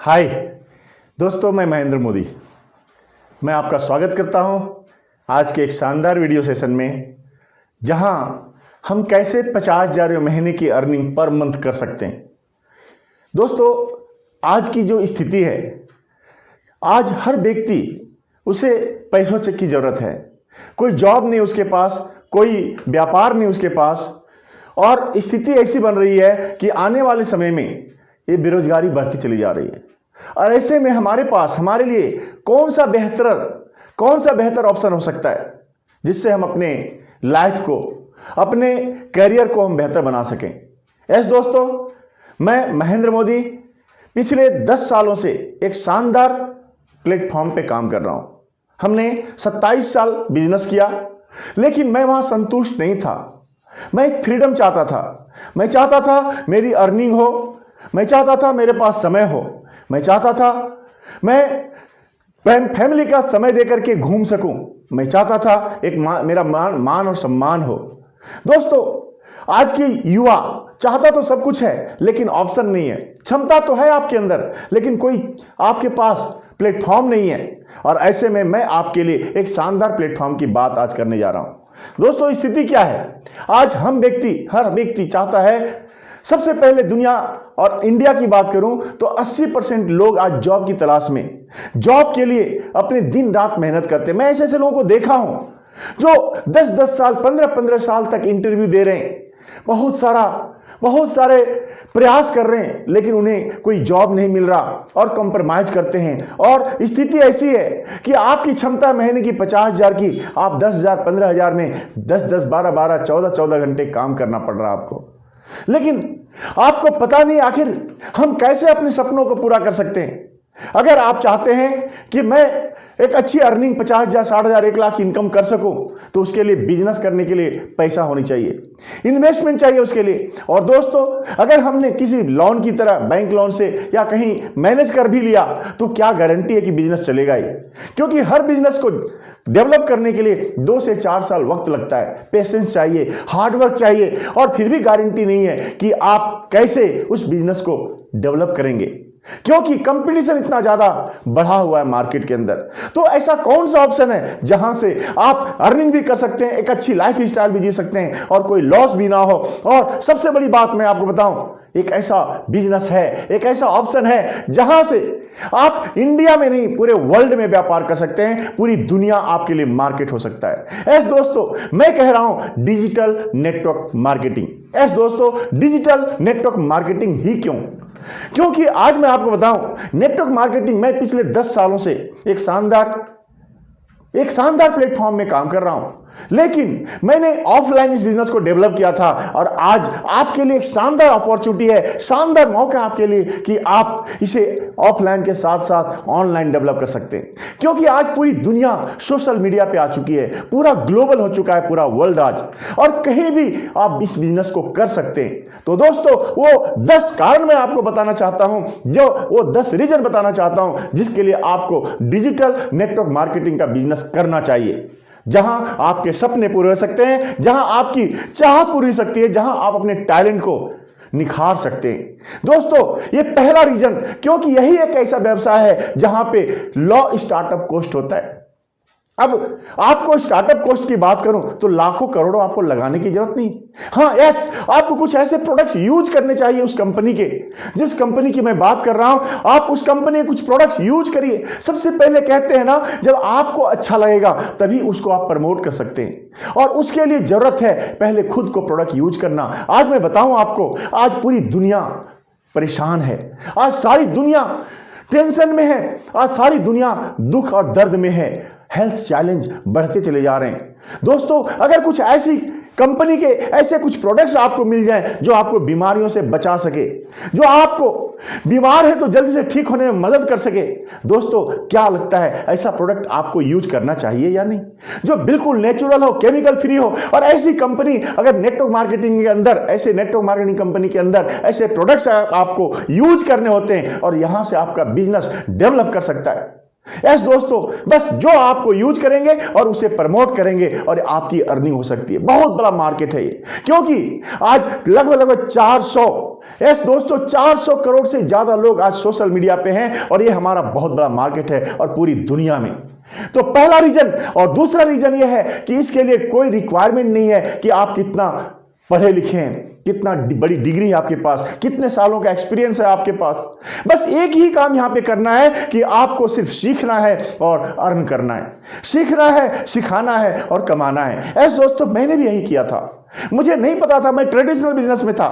हाय दोस्तों, मैं महेंद्र मोदी। मैं आपका स्वागत करता हूं आज के एक शानदार वीडियो सेशन में, जहां हम कैसे 50,000 महीने की अर्निंग पर मंथ कर सकते हैं। दोस्तों, आज की जो स्थिति है, आज हर व्यक्ति उसे पैसों की ज़रूरत है। कोई जॉब नहीं उसके पास, कोई व्यापार नहीं उसके पास, और स्थिति ऐसी बन रही है कि आने वाले समय में ये बेरोजगारी बढ़ती चली जा रही है। और ऐसे में हमारे पास हमारे लिए कौन सा बेहतर ऑप्शन हो सकता है जिससे हम अपने लाइफ को, अपने करियर को हम बेहतर बना सकें। यस दोस्तों, मैं महेंद्र मोदी पिछले 10 सालों से एक शानदार प्लेटफॉर्म पे काम कर रहा हूं। हमने 27 साल बिजनेस किया, लेकिन मैं वहां संतुष्ट नहीं था। मैं एक फ्रीडम चाहता था। मैं चाहता था मेरी अर्निंग हो, मैं चाहता था मेरे पास समय हो, मैं चाहता था मैं फैमिली का समय देकर के घूम सकूं, मैं चाहता था एक मेरा मान और सम्मान हो। दोस्तों, आज की युवा चाहता तो सब कुछ है, लेकिन ऑप्शन नहीं है। क्षमता तो है आपके अंदर, लेकिन कोई आपके पास प्लेटफॉर्म नहीं है। और ऐसे में मैं आपके लिए एक शानदार प्लेटफॉर्म की बात आज करने जा रहा हूं। दोस्तों, स्थिति क्या है? आज हर व्यक्ति चाहता है। सबसे पहले दुनिया और इंडिया की बात करूं तो 80% लोग आज जॉब की तलाश में, जॉब के लिए अपने दिन रात मेहनत करते हैं। मैं ऐसे लोगों को देखा हूं जो 10-10 साल, 15-15 साल तक इंटरव्यू दे रहे हैं, बहुत सारे प्रयास कर रहे हैं, लेकिन उन्हें कोई जॉब नहीं मिल रहा और कंप्रोमाइज करते हैं। और स्थिति ऐसी है कि आपकी क्षमता महीने की 50,000 की, आप 10,000, 15,000 में 10-10, 12-12, 14-14 घंटे काम करना पड़ रहा है आपको। लेकिन आपको पता नहीं आखिर हम कैसे अपने सपनों को पूरा कर सकते हैं। अगर आप चाहते हैं कि मैं एक अच्छी अर्निंग 50,000, 60,000, 1 लाख इनकम कर सकूं, तो उसके लिए बिजनेस करने के लिए पैसा होनी चाहिए, इन्वेस्टमेंट चाहिए उसके लिए। और दोस्तों, अगर हमने किसी लोन की तरह, बैंक लोन से या कहीं मैनेज कर भी लिया, तो क्या गारंटी है कि बिजनेस चलेगा ही? क्योंकि हर बिजनेस को डेवलप करने के लिए 2 से 4 साल वक्त लगता है, पेशेंस चाहिए, हार्डवर्क चाहिए, और फिर भी गारंटी नहीं है कि आप कैसे उस बिजनेस को डेवलप करेंगे, क्योंकि कंपटीशन इतना ज्यादा बढ़ा हुआ है मार्केट के अंदर। तो ऐसा कौन सा ऑप्शन है जहां से आप अर्निंग भी कर सकते हैं, एक अच्छी लाइफ स्टाइल भी जी सकते हैं, और कोई लॉस भी ना हो। और सबसे बड़ी बात मैं आपको बताऊं, एक ऐसा बिजनेस है, एक ऐसा ऑप्शन है जहां से आप इंडिया में नहीं, पूरे वर्ल्ड में व्यापार कर सकते हैं। पूरी दुनिया आपके लिए मार्केट हो सकता है। ऐसे दोस्तों, मैं कह रहा हूं डिजिटल नेटवर्क मार्केटिंग। ऐसे दोस्तों, डिजिटल नेटवर्क मार्केटिंग ही क्यों? क्योंकि आज मैं आपको बताऊं, नेटवर्क मार्केटिंग, मैं पिछले 10 सालों से एक शानदार प्लेटफॉर्म में काम कर रहा हूं, लेकिन मैंने ऑफलाइन इस बिजनेस को डेवलप किया था। और आज आपके लिए एक शानदार अपॉर्चुनिटी है, शानदार मौका आपके लिए कि आप इसे ऑफलाइन के साथ साथ ऑनलाइन डेवलप कर सकते हैं। क्योंकि आज पूरी दुनिया सोशल मीडिया पे आ चुकी है, पूरा ग्लोबल हो चुका है, पूरा वर्ल्ड आज, और कहीं भी आप इस बिजनेस को कर सकते हैं। तो दोस्तों, वो 10 कारण मैं आपको बताना चाहता हूं, वो 10 रीजन बताना चाहता हूं जिसके लिए आपको डिजिटल नेटवर्क मार्केटिंग का बिजनेस करना चाहिए, जहां आपके सपने पूरे हो सकते हैं, जहां आपकी चाहत पूरी हो सकती है, जहां आप अपने टैलेंट को निखार सकते हैं। दोस्तों, ये पहला रीजन, क्योंकि यही एक ऐसा व्यवसाय है जहां पे लो स्टार्टअप कॉस्ट होता है। अब आपको स्टार्टअप कॉस्ट की बात करूं तो लाखों करोड़ों आपको लगाने की जरूरत नहीं। हाँ, यस, आपको कुछ ऐसे प्रोडक्ट्स यूज करने चाहिए उस कंपनी के, जिस कंपनी की मैं बात कर रहा हूं, आप उस कंपनी के कुछ प्रोडक्ट्स यूज करिए। सबसे पहले कहते हैं ना, जब आपको अच्छा लगेगा तभी उसको आप प्रमोट कर सकते हैं, और उसके लिए जरूरत है पहले खुद को प्रोडक्ट यूज करना। आज मैं बताऊं आपको, आज पूरी दुनिया परेशान है, आज सारी दुनिया टेंशन में है, आज सारी दुनिया दुख और दर्द में है। हेल्थ चैलेंज बढ़ते चले जा रहे हैं। दोस्तों, अगर कुछ ऐसी कंपनी के ऐसे कुछ प्रोडक्ट्स आपको मिल जाएं जो आपको बीमारियों से बचा सके, जो आपको बीमार है तो जल्दी से ठीक होने में मदद कर सके, दोस्तों क्या लगता है ऐसा प्रोडक्ट आपको यूज करना चाहिए या नहीं? जो बिल्कुल नेचुरल हो, केमिकल फ्री हो। और ऐसी कंपनी अगर नेटवर्क मार्केटिंग के अंदर, ऐसे नेटवर्क मार्केटिंग कंपनी के अंदर ऐसे प्रोडक्ट्स आपको यूज करने होते हैं, और यहां से आपका बिजनेस डेवलप कर सकता है। यस दोस्तों, बस जो आपको यूज करेंगे और उसे प्रमोट करेंगे और आपकी अर्निंग हो सकती है। बहुत बड़ा मार्केट है ये, क्योंकि आज लगभग 400, यस दोस्तों 400 करोड़ से ज्यादा लोग आज सोशल मीडिया पे हैं और ये हमारा बहुत बड़ा मार्केट है और पूरी दुनिया में। तो पहला रीजन। और दूसरा रीजन यह है कि इसके लिए कोई रिक्वायरमेंट नहीं है कि आप कितना पढ़े लिखे हैं, कितना बड़ी डिग्री है आपके पास, कितने सालों का एक्सपीरियंस है आपके पास। बस एक ही काम यहां पे करना है कि आपको सिर्फ सीखना है और अर्न करना है, सीखना है, सिखाना है और कमाना है। ऐसे दोस्तों मैंने भी यही किया था। मुझे नहीं पता था, मैं ट्रेडिशनल बिजनेस में था,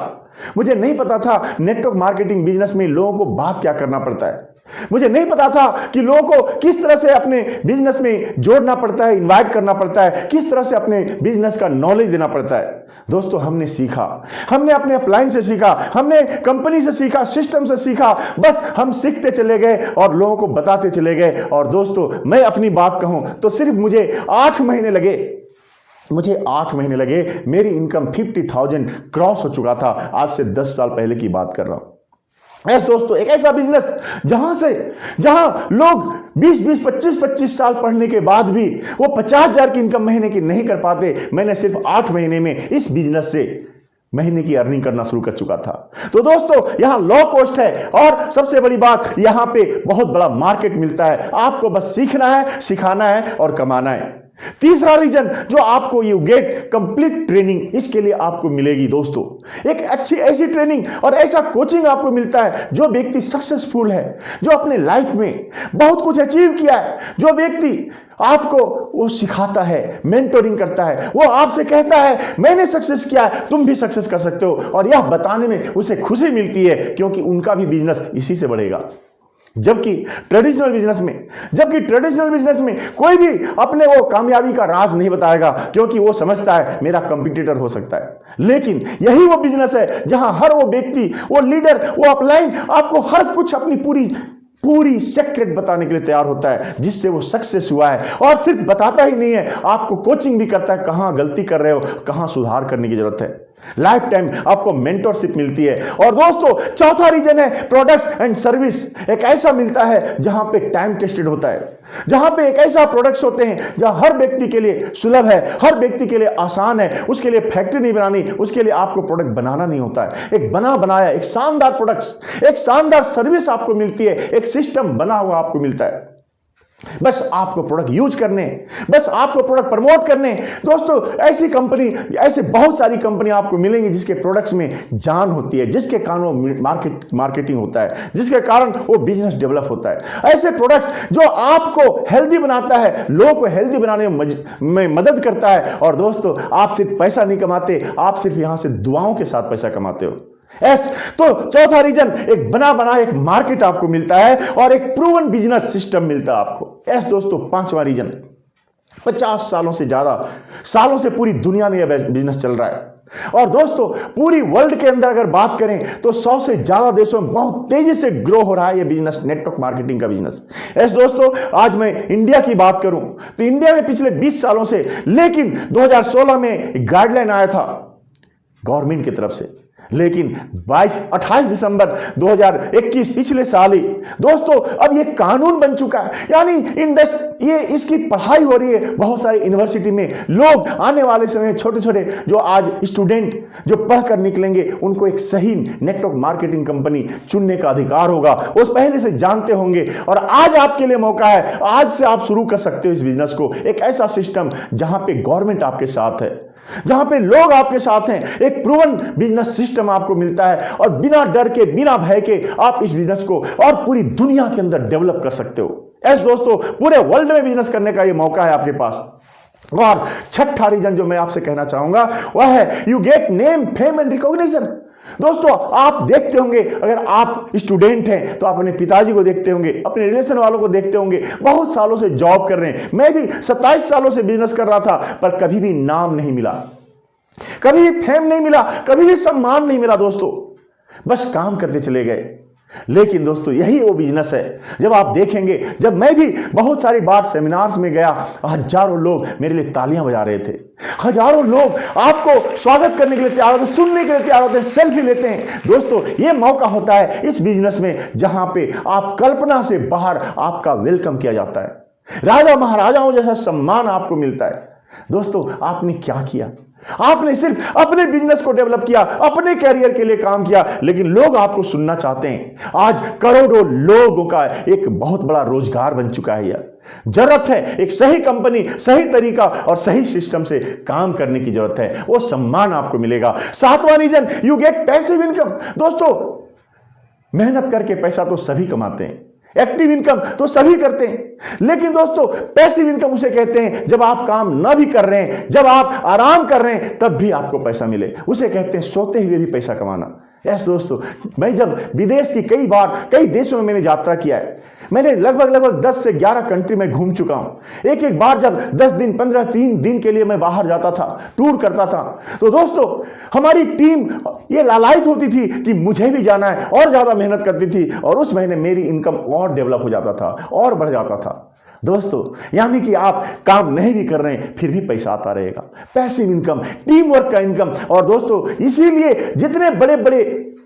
मुझे नहीं पता था नेटवर्क मार्केटिंग बिजनेस में लोगों को बात क्या करना पड़ता है। मुझे नहीं पता था कि लोगों को किस तरह से अपने बिजनेस में जोड़ना पड़ता है, इनवाइट करना पड़ता है, किस तरह से अपने बिजनेस का नॉलेज देना पड़ता है। दोस्तों हमने सीखा, हमने अपने अपलाइन से सीखा, हमने कंपनी से सीखा, सिस्टम से सीखा। बस हम सीखते चले गए और लोगों को बताते चले गए। और दोस्तों मैं अपनी बात कहूं तो सिर्फ मुझे 8 महीने लगे, मेरी इनकम 50,000 क्रॉस हो चुका था। आज से 10 साल पहले की बात कर रहा हूं। यस दोस्तों, एक ऐसा बिजनेस जहां लोग 20-20, 25-25 साल पढ़ने के बाद भी वो 50,000 की इनकम महीने की नहीं कर पाते, मैंने सिर्फ 8 महीने में इस बिजनेस से महीने की अर्निंग करना शुरू कर चुका था। तो दोस्तों यहां लो कॉस्ट है और सबसे बड़ी बात यहां पे बहुत बड़ा मार्केट मिलता है। आपको बस सीखना है, सिखाना है और कमाना है। तीसरा रीजन जो आपको यू गेट कंप्लीट ट्रेनिंग, इसके लिए आपको मिलेगी दोस्तों एक अच्छी ऐसी ट्रेनिंग और ऐसा कोचिंग आपको मिलता है। जो व्यक्ति सक्सेसफुल है, जो अपने लाइफ में बहुत कुछ अचीव किया है, जो व्यक्ति आपको वो सिखाता है, मेंटोरिंग करता है, वो आपसे कहता है मैंने सक्सेस किया है, तुम भी सक्सेस कर सकते हो। और यह बताने में उसे खुशी मिलती है क्योंकि उनका भी बिजनेस इसी से बढ़ेगा। जबकि ट्रेडिशनल बिजनेस में कोई भी अपने वो कामयाबी का राज नहीं बताएगा क्योंकि वो समझता है मेरा कंपटीटर हो सकता है। लेकिन यही वो बिजनेस है जहां हर वो व्यक्ति, वो लीडर, वो अपलाइन आपको हर कुछ अपनी पूरी सीक्रेट बताने के लिए तैयार होता है जिससे वो सक्सेस हुआ है। और सिर्फ बताता ही नहीं है, आपको कोचिंग भी करता है, कहां गलती कर रहे हो, कहां सुधार करने की जरूरत है। लाइफ टाइम आपको मेंटरशिप मिलती है। और दोस्तों चौथा रीजन है प्रोडक्ट्स एंड सर्विस। एक ऐसा मिलता है जहां पे टाइम टेस्टेड होता है, जहां पे एक ऐसा प्रोडक्ट्स होते हैं जहां हर व्यक्ति के लिए सुलभ है, हर व्यक्ति के लिए आसान है। उसके लिए फैक्ट्री नहीं बनानी, उसके लिए आपको प्रोडक्ट बनाना नहीं होता है। एक बना बनाया, एक शानदार प्रोडक्ट्स, एक शानदार सर्विस आपको मिलती है, एक सिस्टम बना हुआ आपको मिलता है। बस आपको प्रोडक्ट यूज करने, बस आपको प्रोडक्ट प्रमोट करने। दोस्तों ऐसे बहुत सारी कंपनी आपको मिलेंगी जिसके प्रोडक्ट्स में जान होती है, जिसके कारण वो मार्केटिंग होता है, जिसके कारण वो बिजनेस डेवलप होता है। ऐसे प्रोडक्ट्स जो आपको हेल्दी बनाता है, लोगों को हेल्दी बनाने में मदद करता है। और दोस्तों आप सिर्फ पैसा नहीं कमाते, आप सिर्फ यहां से दुआओं के साथ पैसा कमाते हो। तो चौथा रीजन एक बना एक मार्केट आपको मिलता है और एक प्रूवन बिजनेस सिस्टम मिलता है आपको। दोस्तों पांचवा रीजन, 50 सालों से पूरी दुनिया में यह बिजनेस चल रहा है। और दोस्तों पूरी वर्ल्ड के अंदर अगर बात करें तो 100 से ज्यादा देशों में बहुत तेजी से ग्रो हो रहा है यह बिजनेस, नेटवर्क मार्केटिंग का बिजनेस। दोस्तों आज मैं इंडिया की बात करूं तो इंडिया में पिछले 20 सालों से, लेकिन 2016 में गाइडलाइन आया था गवर्नमेंट की तरफ से, लेकिन 28 दिसंबर 2021 पिछले साल ही दोस्तों अब ये कानून बन चुका है। यानी ये इसकी पढ़ाई हो रही है बहुत सारी यूनिवर्सिटी में। लोग आने वाले समय छोटे जो आज स्टूडेंट जो पढ़कर निकलेंगे उनको एक सही नेटवर्क मार्केटिंग कंपनी चुनने का अधिकार होगा, वो पहले से जानते होंगे। और आज आपके लिए मौका है, आज से आप शुरू कर सकते हो इस बिजनेस को। एक ऐसा सिस्टम जहां पे गवर्नमेंट आपके साथ है, जहां पे लोग आपके साथ हैं, एक प्रूवन बिजनेस सिस्टम आपको मिलता है और बिना डर के, बिना भय के आप इस बिजनेस को और पूरी दुनिया के अंदर डेवलप कर सकते हो। दोस्तों पूरे वर्ल्ड में बिजनेस करने का ये मौका है आपके पास। और छठा रीजन जो मैं आपसे कहना चाहूंगा वह है you get name, fame and recognition. दोस्तों आप देखते होंगे, अगर आप स्टूडेंट हैं तो आप अपने पिताजी को देखते होंगे, अपने रिलेशन वालों को देखते होंगे, बहुत सालों से जॉब कर रहे हैं। मैं भी 27 सालों से बिजनेस कर रहा था पर कभी भी नाम नहीं मिला, कभी भी फेम नहीं मिला, कभी भी सम्मान नहीं मिला। दोस्तों बस काम करते चले गए, लेकिन दोस्तों यही वो बिजनेस है। जब आप देखेंगे, जब मैं भी बहुत सारी बार सेमिनार्स में गया, हजारों लोग मेरे लिए तालियां बजा रहे थे, हजारों लोग आपको स्वागत करने के लिए तैयार होते हैं, सुनने के लिए तैयार होते हैं, सेल्फी लेते हैं। दोस्तों ये मौका होता है इस बिजनेस में जहां पे आप कल्पना से बाहर आपका वेलकम किया जाता है, राजा महाराजाओं जैसा सम्मान आपको मिलता है। दोस्तों आपने क्या किया? आपने सिर्फ अपने बिजनेस को डेवलप किया, अपने कैरियर के लिए काम किया, लेकिन लोग आपको सुनना चाहते हैं। आज करोड़ों लोगों का एक बहुत बड़ा रोजगार बन चुका है। यह जरूरत है एक सही कंपनी, सही तरीका और सही सिस्टम से काम करने की जरूरत है, वो सम्मान आपको मिलेगा। सातवां reason, you get passive income. दोस्तों मेहनत करके पैसा तो सभी कमाते हैं, एक्टिव इनकम तो सभी करते हैं, लेकिन दोस्तों पैसिव इनकम उसे कहते हैं जब आप काम ना भी कर रहे हैं, जब आप आराम कर रहे हैं तब भी आपको पैसा मिले, उसे कहते हैं सोते हुए भी पैसा कमाना। यस दोस्तों, मैं जब विदेश की कई देशों में मैंने यात्रा किया है, मैंने लगभग 10 से 11 कंट्री में घूम चुका हूं। एक बार जब 10 दिन 15 दिन के लिए मैं बाहर जाता था, टूर करता था, तो दोस्तों हमारी टीम ये लालायित होती थी कि मुझे भी जाना है, और ज्यादा मेहनत करती थी, और उस महीने मेरी इनकम और डेवलप हो जाता था और बढ़ जाता था। दोस्तों यानी कि आप काम नहीं भी कर रहे हैं फिर भी पैसा आता रहेगा, पैसिव इनकम, टीम वर्क का इनकम। और दोस्तों इसीलिए जितने बड़े बड़े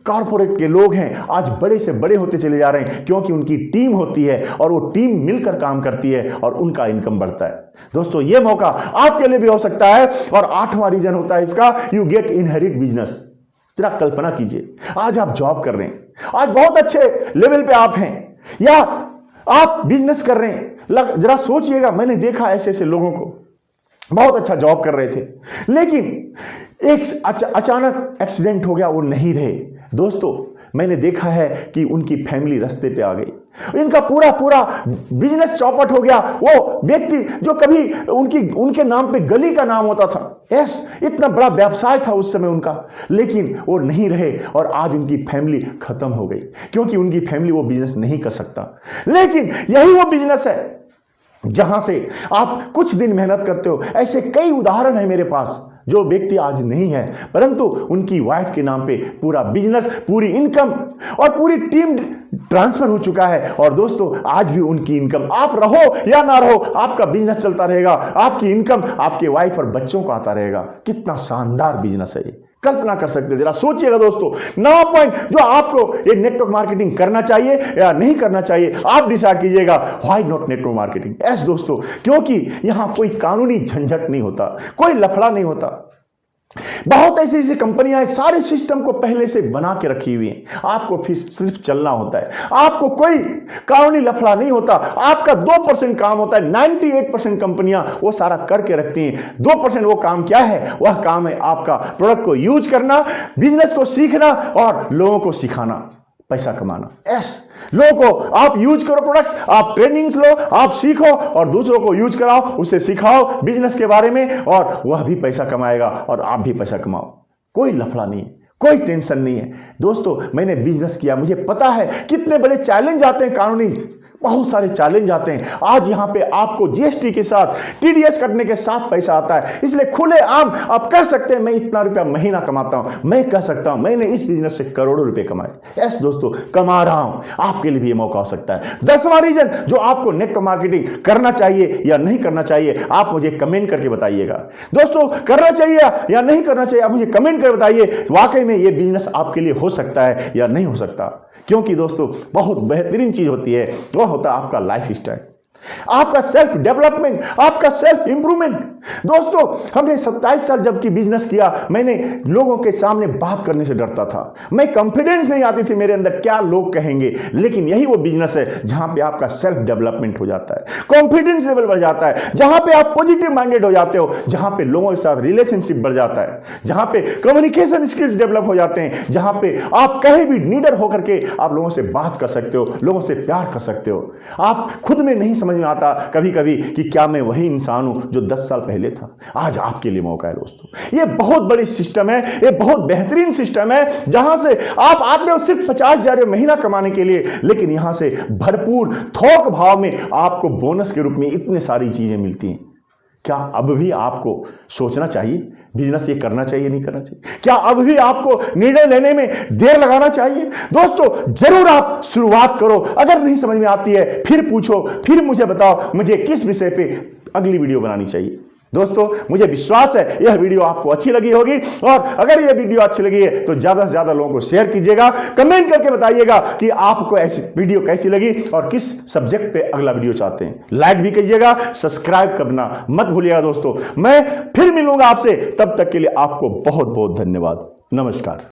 कॉर्पोरेट के लोग हैं आज बड़े से बड़े होते चले जा रहे हैं, क्योंकि उनकी टीम होती है और वो टीम मिलकर काम करती है और उनका इनकम बढ़ता है। दोस्तों ये मौका आपके लिए भी हो सकता है। और 8वां रीजन होता है इसका, यू गेट इनहेरिट बिजनेस। जरा कल्पना कीजिए, आज आप जॉब कर रहे हैं, आज बहुत अच्छे लेवल पे आप हैं, या आप बिजनेस कर रहे हैं। जरा सोचिएगा, मैंने देखा ऐसे लोगों को बहुत अच्छा जॉब कर रहे थे, लेकिन एक अचानक एक्सीडेंट हो गया, वो नहीं रहे। दोस्तों मैंने देखा है कि उनकी फैमिली रास्ते पे आ गई, इनका पूरा बिजनेस चौपट हो गया। वो व्यक्ति जो कभी उनके नाम पे गली का नाम होता था, यस इतना बड़ा व्यवसाय था उस समय उनका, लेकिन वो नहीं रहे और आज उनकी फैमिली खत्म हो गई, क्योंकि उनकी फैमिली वो बिजनेस नहीं कर सकता। लेकिन यही वो बिजनेस है जहां से आप कुछ दिन मेहनत करते हो। ऐसे कई उदाहरण है मेरे पास, जो व्यक्ति आज नहीं है परंतु उनकी वाइफ के नाम पे पूरा बिजनेस, पूरी इनकम और पूरी टीम ट्रांसफर हो चुका है। और दोस्तों आज भी उनकी इनकम, आप रहो या ना रहो, आपका बिजनेस चलता रहेगा, आपकी इनकम आपके वाइफ और बच्चों को आता रहेगा। कितना शानदार बिजनेस है ये, कल्पना कर सकते हैं। जरा सोचिएगा दोस्तों, 9 पॉइंट जो आपको ये नेटवर्क मार्केटिंग करना चाहिए या नहीं करना चाहिए, आप डिसाइड कीजिएगा। Why not network marketing? Yes दोस्तों, क्योंकि यहां कोई कानूनी झंझट नहीं होता, कोई लफड़ा नहीं होता। बहुत ऐसी कंपनियां सारे सिस्टम को पहले से बना के रखी हुई हैं, आपको फिर सिर्फ चलना होता है। आपको कोई कानूनी लफड़ा नहीं होता, आपका 2% काम होता है। 98% कंपनियां वो सारा करके रखती हैं। 2% वो काम क्या है? वह काम है आपका प्रोडक्ट को यूज करना, बिजनेस को सीखना और लोगों को सिखाना, पैसा कमाना। यस, लोगों को आप यूज करो प्रोडक्ट्स, आप ट्रेनिंग्स लो, आप सीखो और दूसरों को यूज कराओ, उसे सिखाओ बिजनेस के बारे में, और वह भी पैसा कमाएगा और आप भी पैसा कमाओ। कोई लफड़ा नहीं है, कोई टेंशन नहीं है। दोस्तों मैंने बिजनेस किया, मुझे पता है कितने बड़े चैलेंज आते हैं, कानूनी बहुत सारे चैलेंज आते हैं। आज यहां पे आपको जीएसटी के साथ, टीडीएस कटने के साथ पैसा आता है, इसलिए खुले आम आप कह सकते हैं मैं इतना रुपया महीना कमाता हूं। मैं कह सकता हूं मैंने इस बिजनेस से करोड़ों रुपए कमाए। यस दोस्तों, कमा रहा हूं, आपके लिए भी ये मौका हो सकता है। 10वां रीजन जो आपको नेटवर्क मार्केटिंग करना चाहिए या नहीं करना चाहिए, आप मुझे कमेंट करके बताइएगा। दोस्तों करना चाहिए या नहीं करना चाहिए, आप मुझे कमेंट करके बताइए। वाकई में ये बिजनेस आपके लिए हो सकता है या नहीं हो सकता, क्योंकि दोस्तों बहुत बेहतरीन चीज होती है, वो होता है आपका लाइफ स्टाइल, आपका सेल्फ डेवलपमेंट, आपका सेल्फ इंप्रूवमेंट। दोस्तों हमने 27 साल जबकि बिजनेस किया, मैंने लोगों के सामने बात करने से डरता था, मैं कॉन्फिडेंस नहीं आती थी मेरे अंदर, क्या लोग कहेंगे। लेकिन यही वो बिजनेस है जहां पे आपका सेल्फ डेवलपमेंट हो जाता है, कॉन्फिडेंस लेवल बढ़ जाता है, जहां पे आप पॉजिटिव माइंडेड हो जाते हो, जहां पे लोगों के साथ रिलेशनशिप बढ़ जाता है, जहां पे कम्युनिकेशन स्किल्स डेवलप हो जाते हैं, जहां पे आप कहीं भी नीडर होकर के आप लोगों से बात कर सकते हो, लोगों से प्यार कर सकते हो। आप खुद में नहीं समझ में आता कभी कभी कि क्या मैं वही इंसान हूं जो 10 साल पहले था। आज आपके लिए मौका है दोस्तों, ये बहुत बड़ी सिस्टम है, ये बहुत बेहतरीन सिस्टम है, जहां से आप आते हो सिर्फ 50,000 महीना कमाने के लिए, लेकिन यहां से भरपूर थोक भाव में आपको बोनस के रूप में इतनी सारी चीजें मिलती हैं। क्या अब भी आपको सोचना चाहिए बिजनेस ये करना चाहिए नहीं करना चाहिए? क्या अब भी आपको निर्णय लेने में देर लगाना चाहिए? दोस्तों जरूर आप शुरुआत करो। अगर नहीं समझ में आती है फिर पूछो, फिर मुझे बताओ मुझे किस विषय पे अगली वीडियो बनानी चाहिए। दोस्तों मुझे विश्वास है यह वीडियो आपको अच्छी लगी होगी, और अगर यह वीडियो अच्छी लगी है तो ज्यादा से ज्यादा लोगों को शेयर कीजिएगा। कमेंट करके बताइएगा कि आपको ऐसी वीडियो कैसी लगी और किस सब्जेक्ट पे अगला वीडियो चाहते हैं। लाइक भी कीजिएगा, सब्सक्राइब करना मत भूलिएगा। दोस्तों मैं फिर मिलूंगा आपसे, तब तक के लिए आपको बहुत बहुत धन्यवाद। नमस्कार।